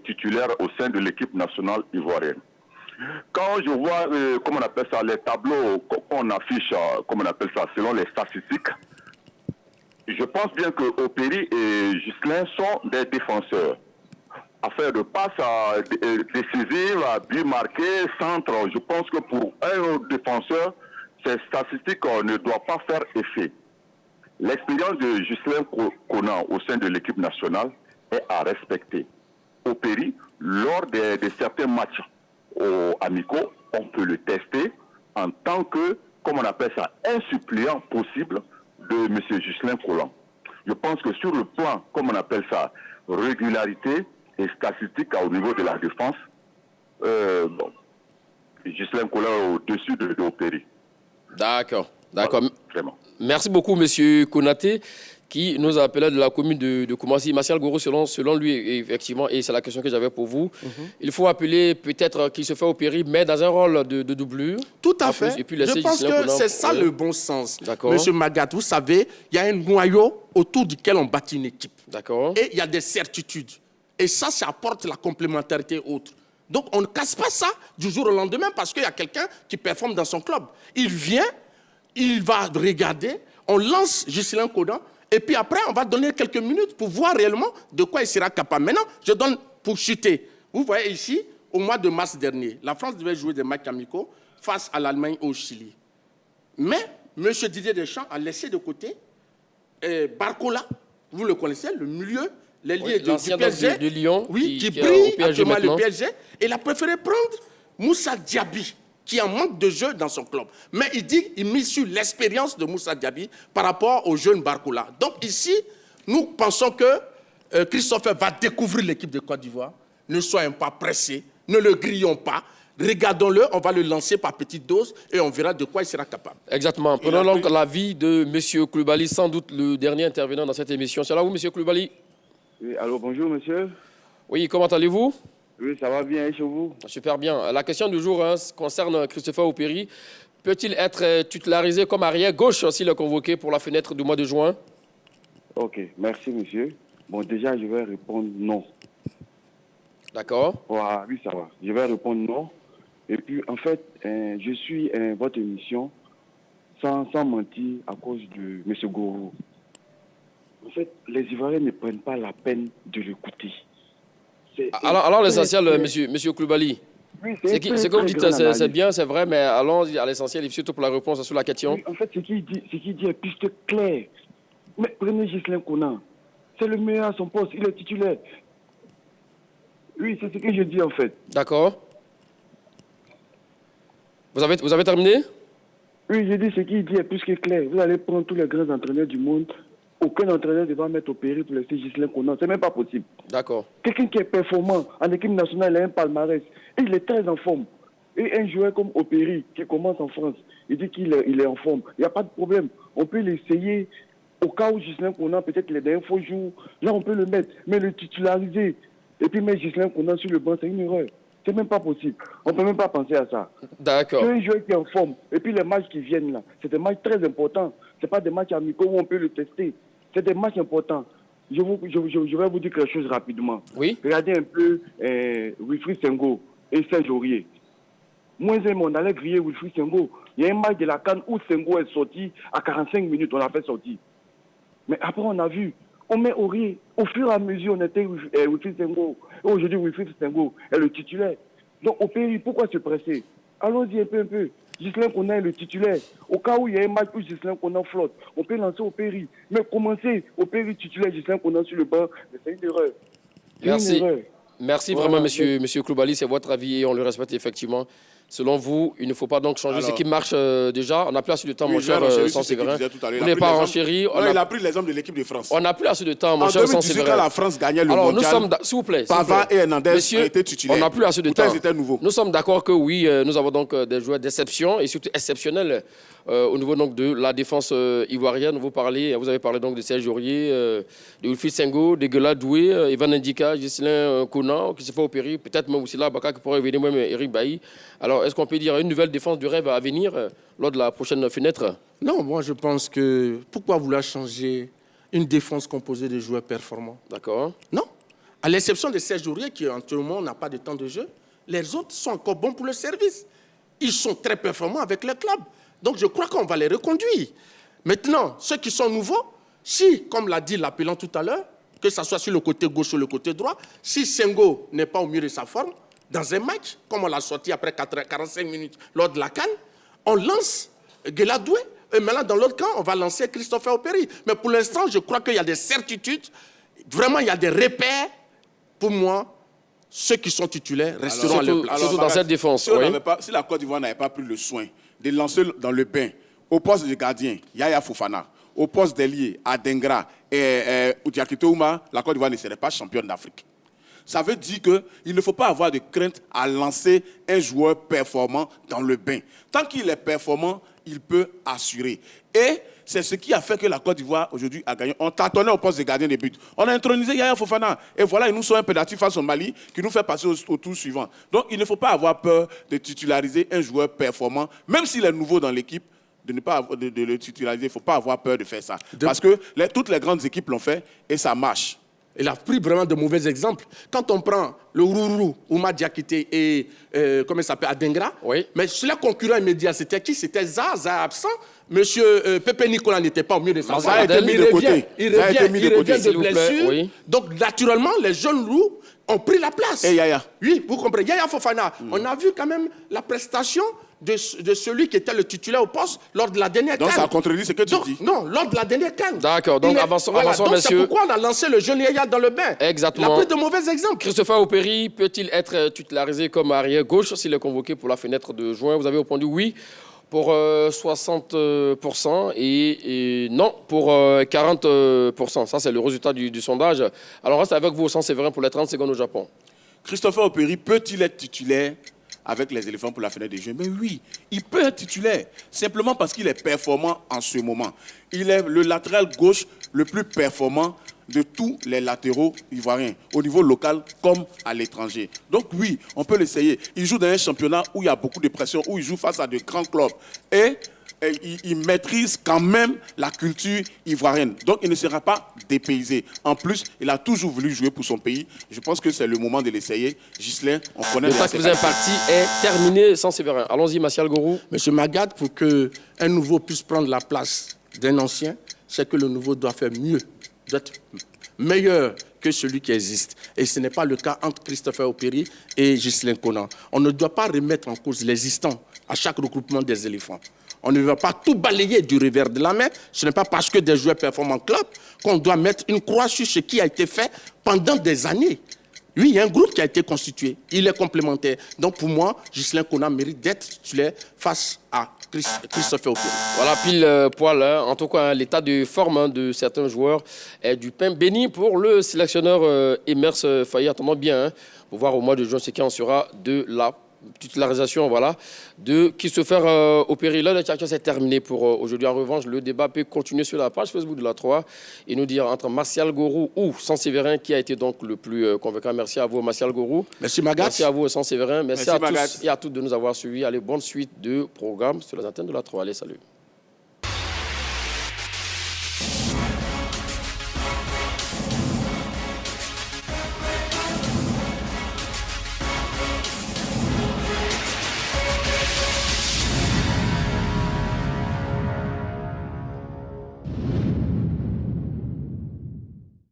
titulaire au sein de l'équipe nationale ivoirienne. Quand je vois, comment on appelle ça, les tableaux qu'on affiche, comment on appelle ça, selon les statistiques, je pense bien que Opéry et Ghislain sont des défenseurs. Affaire de passe décisive, but marqué, centre, je pense que pour un défenseur, ces statistiques ne doivent pas faire effet. L'expérience de Ghislain Konan au sein de l'équipe nationale est à respecter. Opéry, lors de certains matchs amicaux, on peut le tester en tant que comment on appelle ça, un suppléant possible de M. Ghislain Collant. Je pense que sur le plan, comme on appelle ça, régularité et statistique au niveau de la défense, Ghislain Collant est au-dessus de Opéry. D'accord. Vraiment. Merci beaucoup, M. Konaté, qui nous a appelé de la commune de Koumassi. Martial Goro, selon lui, effectivement, et c'est la question que j'avais pour vous, il faut appeler peut-être qu'il se fait opérer, mais dans un rôle de doublure. Tout à fait. Et puis je pense que c'est ça le bon sens. D'accord. Monsieur Magat, vous savez, il y a un noyau autour duquel on bâtit une équipe. D'accord. Et il y a des certitudes. Et ça apporte la complémentarité autre. Donc, on ne casse pas ça du jour au lendemain parce qu'il y a quelqu'un qui performe dans son club. Il vient, il va regarder, on lance Ghislain Collant, et puis après, on va donner quelques minutes pour voir réellement de quoi il sera capable. Maintenant, je donne pour chuter. Vous voyez ici, au mois de mars dernier, la France devait jouer des matchs amicaux face à l'Allemagne et au Chili. Mais M. Didier Deschamps a laissé de côté Barcola, vous le connaissez, le milieu, l'ailier du PSG, de Lyon, oui, qui brille actuellement le PSG. Et il a préféré prendre Moussa Diaby, qui est en manque de jeu dans son club. Mais il dit qu'il mise sur l'expérience de Moussa Diaby par rapport au jeune Barcola. Donc ici, nous pensons que Christopher va découvrir l'équipe de Côte d'Ivoire. Ne soyons pas pressés, ne le grillons pas. Regardons-le, on va le lancer par petites doses et on verra de quoi il sera capable. Exactement. Prenons donc l'avis de M. Koulibaly, sans doute le dernier intervenant dans cette émission. C'est là où, M. Koulibaly? Oui, allô, bonjour monsieur. Oui, comment allez-vous? Oui, ça va bien, et chez vous? Super bien. La question du jour concerne Christopher Opéry. Peut-il être titularisé comme arrière gauche s'il est convoqué pour la fenêtre du mois de juin? Ok, merci monsieur. Bon, déjà, je vais répondre non. D'accord. Oui, ça va. Je vais répondre non. Et puis, en fait, je suis votre émission sans mentir à cause de M. Goro. En fait, les Ivoiriens ne prennent pas la peine de l'écouter. Alors l'essentiel, monsieur Koulibaly, oui, ce que vous dites, c'est bien, c'est vrai, mais allons à l'essentiel, et surtout pour la réponse sur la question. Oui, en fait, ce qu'il dit est plus que clair. Mais prenez Ghislain Collant. C'est le meilleur à son poste, il est titulaire. Oui, c'est ce que je dis en fait. D'accord. Vous avez terminé? Oui, j'ai dit ce qu'il dit est plus que clair. Vous allez prendre tous les grands entraîneurs du monde. Aucun entraîneur ne va mettre Opéry pour laisser Ghislain Collant. C'est même pas possible. D'accord. Quelqu'un qui est performant en équipe nationale, il a un palmarès. Et il est très en forme. Et un joueur comme Opéry, qui commence en France, il dit qu'il est en forme. Il n'y a pas de problème. On peut l'essayer. Au cas où Ghislain Collant, peut-être les derniers faux jours, là on peut le mettre. Mais le titulariser et puis mettre Ghislain Collant sur le banc, c'est une erreur. C'est même pas possible. On ne peut même pas penser à ça. D'accord. C'est un joueur qui est en forme. Et puis les matchs qui viennent là, c'est des matchs très importants. Ce n'est pas des matchs amicaux où on peut le tester. C'est des matchs importants. Je vais vous dire quelque chose rapidement. Oui. Regardez un peu Wilfried Senghor et Serge Aurier. Moi, on allait griller Wilfried Senghor. Il y a un match de la CAN où Senghor est sorti à 45 minutes, on l'a fait sortir. Mais après, on a vu, on met Aurier. Au fur et à mesure, on était Wilfried Senghor. Et aujourd'hui, Wilfried Senghor est le titulaire. Donc, au pays, pourquoi se presser? Allons-y un peu. Ghislain Collant est le titulaire. Au cas où il y a un match où Ghislain Collant flotte, on peut lancer Opéry. Mais commencer Opéry titulaire, Ghislain Collant sur le banc, c'est une erreur. Merci. Merci vraiment, monsieur Koulibaly, c'est votre avis et on le respecte effectivement. Selon vous, il ne faut pas donc changer ce qui marche déjà. On n'a plus assez de temps, mon cher Sanséverin. Vous n'êtes pas renchéri. Il a pris l'exemple de l'équipe de France. On n'a plus assez de temps, mon cher Sanséverin. Quand la France gagnait le mondial, nous sommes, s'il vous plaît. Pavard et Hernandez ont été titulaires. On n'a plus assez de temps. Ils étaient nouveaux. Nous sommes d'accord que oui, nous avons donc des joueurs d'exception et surtout exceptionnels au niveau donc de la défense ivoirienne. Vous avez parlé donc de Serge Aurier, de Wilfried Senghor, de Guela Doué, Ivan Ndika, Ghislain Collant, qui se fait opérer, peut-être même aussi là, Baka qui pourrait venir, même Eric Bailly. Alors, est-ce qu'on peut dire une nouvelle défense de rêve à venir lors de la prochaine fenêtre? Non, moi je pense que pourquoi vouloir changer une défense composée de joueurs performants? D'accord. Non. À l'exception de Serge Aurier qui en ce moment n'a pas de temps de jeu, les autres sont encore bons pour le service. Ils sont très performants avec le club. Donc je crois qu'on va les reconduire. Maintenant, ceux qui sont nouveaux, si, comme l'a dit l'appelant tout à l'heure, que ce soit sur le côté gauche ou le côté droit, si Senghor n'est pas au mieux de sa forme, dans un match, comme on l'a sorti après 45 minutes lors de la CAN, on lance Guela Doué. Et maintenant, dans l'autre camp, on va lancer Christopher Opéry. Mais pour l'instant, je crois qu'il y a des certitudes. Vraiment, il y a des repères. Pour moi, ceux qui sont titulaires resteront à leur place. Surtout dans cette défense. Si la Côte d'Ivoire n'avait pas pris le soin de lancer dans le bain, au poste de gardien, Yaya Fofana, au poste d'ailier, Adengra et Oudiakite Ouma, la Côte d'Ivoire ne serait pas championne d'Afrique. Ça veut dire qu'il ne faut pas avoir de crainte à lancer un joueur performant dans le bain. Tant qu'il est performant, il peut assurer. Et c'est ce qui a fait que la Côte d'Ivoire aujourd'hui a gagné. On tâtonnait au poste de gardien de but. On a intronisé Yaya Fofana. Et voilà, ils nous sont un pénalty face au Mali qui nous fait passer au tour suivant. Donc il ne faut pas avoir peur de titulariser un joueur performant, même s'il est nouveau dans l'équipe. De le titulariser, il ne faut pas avoir peur de faire ça. Parce que toutes les grandes équipes l'ont fait et ça marche. Il a pris vraiment de mauvais exemples. Quand on prend le Rourou, Ouma Diakite et comment il s'appelle, Adengra, oui. Mais sur les concurrents immédiats, c'était qui? C'était Zaza absent. Monsieur Pepe Nicolas n'était pas au mieux de sa Ça a été mis de côté. Il revient de blessure. Oui. Donc naturellement, les jeunes loups ont pris la place. Et Yaya. Oui, vous comprenez. Yaya Fofana, on a vu quand même la prestation de celui qui était le titulaire au poste lors de la dernière CAN. Donc ça contredit ce que tu dis. Non, lors de la dernière CAN. D'accord, donc avançons, donc messieurs. c'est pourquoi on a lancé le jeune Yaya dans le bain. Exactement. Il a pris de mauvais exemples. Christopher Opéry peut-il être titularisé comme arrière gauche s'il est convoqué pour la fenêtre de juin? Vous avez répondu oui pour 60% et non pour 40%. Ça, c'est le résultat du sondage. Alors, reste avec vous au San Séverin pour les 30 secondes au Japon. Christopher Opéry peut-il être titulaire avec les éléphants pour la fenêtre des jeux? Mais oui, il peut être titulaire, simplement parce qu'il est performant en ce moment. Il est le latéral gauche le plus performant de tous les latéraux ivoiriens, au niveau local comme à l'étranger. Donc oui, on peut l'essayer. Il joue dans un championnat où il y a beaucoup de pression, où il joue face à de grands clubs. Et il maîtrise quand même la culture ivoirienne. Donc il ne sera pas dépaysé. En plus, il a toujours voulu jouer pour son pays. Je pense que c'est le moment de l'essayer. Ghislain, on connaît... Le temps que vous avez parti est terminé sans Séverin. Allons-y, Martial Gourou. Monsieur Magad, pour qu'un nouveau puisse prendre la place d'un ancien, c'est que le nouveau doit faire mieux, doit être meilleur que celui qui existe. Et ce n'est pas le cas entre Christopher Opéry et Ghislain Conan. On ne doit pas remettre en cause l'existant à chaque regroupement des éléphants. On ne va pas tout balayer du revers de la main. Ce n'est pas parce que des joueurs performent en club qu'on doit mettre une croix sur ce qui a été fait pendant des années. Oui, il y a un groupe qui a été constitué. Il est complémentaire. Donc pour moi, Ghislain Conan mérite d'être titulaire face à Christopher Opéry. Voilà, pile poil. Hein. En tout cas, l'état de forme de certains joueurs est du pain béni pour le sélectionneur Emers Faye. Attendons bien hein, pour voir au mois de juin ce qui en sera de la titularisation, voilà, de Christopher Opéry. Là, le Tchakcha, c'est terminé pour aujourd'hui. En revanche, le débat peut continuer sur la page Facebook de la 3 et nous dire entre Martial Gourou ou San Séverin qui a été donc le plus convaincant. Merci à vous, Martial Gourou. Merci, Magat. Merci à vous, San Séverin. Merci à Magat. tous et à toutes de nous avoir suivis. Allez, bonne suite de programme sur les antennes de la 3. Allez, salut.